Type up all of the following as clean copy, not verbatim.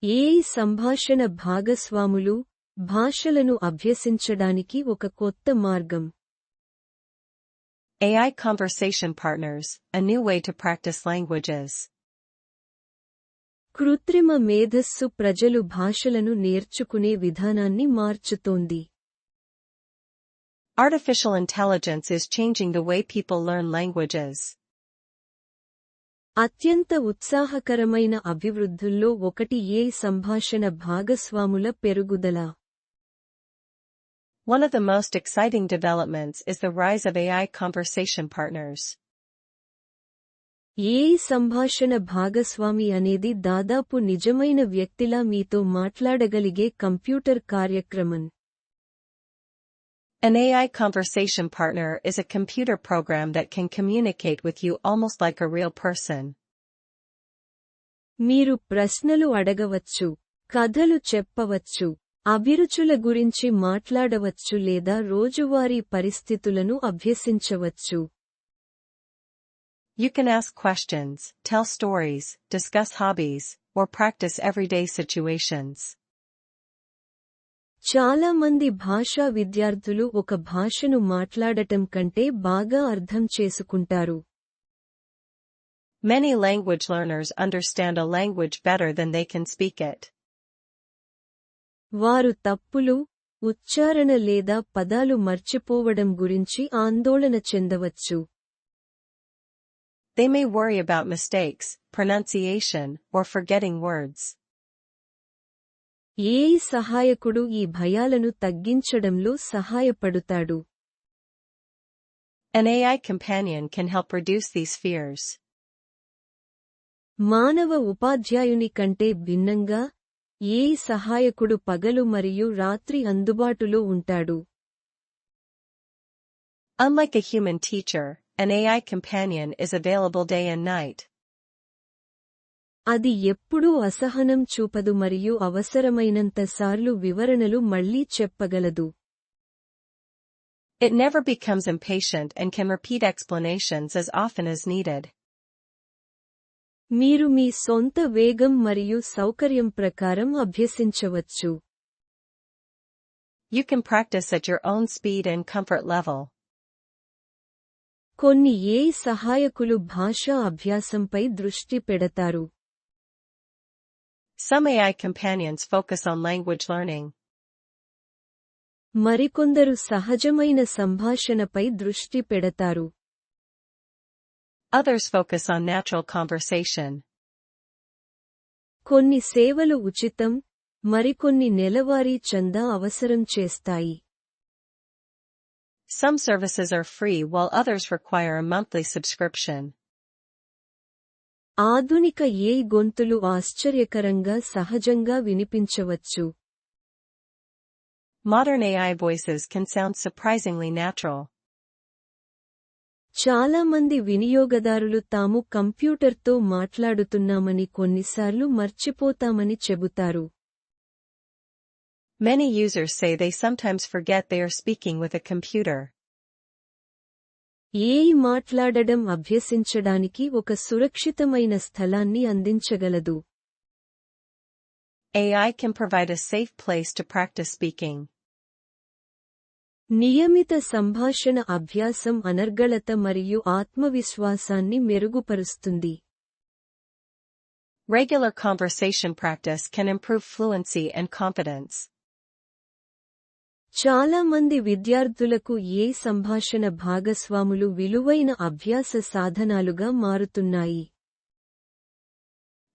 AI సంభాషణ భాగస్వాములు భాషలను అభ్యసించడానికి ఒక కొత్త మార్గం. AI conversation partners, a new way to practice languages. కృత్రిమ మేధస్సు ప్రజలు భాషలను నేర్చుకునే విధానాన్ని మార్చుతోంది. Artificial intelligence is changing the way people learn languages. అత్యంత ఉత్సాహకరమైన అభివృద్ధుల్లో ఒకటి ఏఐ సంభాషణ భాగస్వాముల పెరుగుదల. One of the most exciting developments is the rise of AI conversation partners. AI సంభాషణ భాగస్వామి అనేది దాదాపు నిజమైన వ్యక్తిలా మీతో మాట్లాడగలిగే కంప్యూటర్ కార్యక్రమం. An AI conversation partner is a computer program that can communicate with you almost like a real person. మీరు ప్రశ్నలు అడగవచ్చు, కథలు చెప్పవచ్చు, అభిరుచుల గురించి మాట్లాడవచ్చు లేదా రోజువారీ పరిస్థితులను అభ్యసించవచ్చు. You can ask questions, tell stories, discuss hobbies, or practice everyday situations. చాలా మంది భాషా విద్యార్థులు ఒక భాషను మాట్లాడటం కంటే బాగా అర్థం చేసుకుంటారు. Many language learners understand a language better than they can speak it. వారు తప్పులు, ఉచ్చారణ లేదా పదాలు మర్చిపోవడం గురించి ఆందోళన చెందవచ్చు. They may worry about mistakes, pronunciation, or forgetting words. AI సహాయకుడు ఈ భయాలను తగ్గించడంలో సహాయపడుతాడు. An AI companion can help reduce these fears. మానవ ఉపాధ్యాయుని కంటే భిన్నంగా, ఏఐ సహాయకుడు పగలు మరియు రాత్రి అందుబాటులో ఉంటాడు. Unlike a human teacher, an AI companion is available day and night. అది ఎప్పుడూ అసహనం చూపదు మరియు అవసరమైనంత సార్లు వివరణలు మళ్లీ చెప్పగలదు. It never becomes impatient and can repeat explanations as often as needed. మీరు మీ సొంత వేగం మరియు సౌకర్యం ప్రకారం అభ్యసించవచ్చు. You can practice at your own speed and comfort level. కొన్ని ఏఐ సహాయకులు భాషా అభ్యాసంపై దృష్టి పెడతారు. Some AI companions focus on language learning. మరికొందరు సహజమైన సంభాషణపై దృష్టి పెడతారు. Others focus on natural conversation. కొన్ని సేవలు ఉచితం, మరికొన్ని నెలవారీ చందా అవసరం చేస్తాయి. Some services are free while others require a monthly subscription. ఆధునిక ఏఐ గొంతులు ఆశ్చర్యకరంగా సహజంగా వినిపించవచ్చు. Modern AI voices can sound surprisingly natural. చాలా మంది వినియోగదారులు తాము కంప్యూటర్తో మాట్లాడుతున్నామని కొన్నిసార్లు మర్చిపోతామని చెబుతారు. Many users say they sometimes forget they are speaking with a computer. AI మాట్లాడడం అభ్యసించడానికి ఒక సురక్షితమైన స్థలాన్ని అందించగలదు. AI can provide a safe place to practice speaking. నియమిత సంభాషణ అభ్యాసం అనర్గళత మరియు ఆత్మవిశ్వాసాన్ని మెరుగుపరుస్తుంది. Regular conversation practice can improve fluency and confidence. చాలా మంది విద్యార్థులకు ఏఐ సంభాషణ భాగస్వాములు విలువైన అభ్యాస సాధనాలుగా మారుతున్నాయి.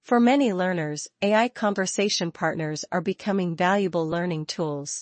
For many learners, AI conversation partners are becoming valuable learning tools.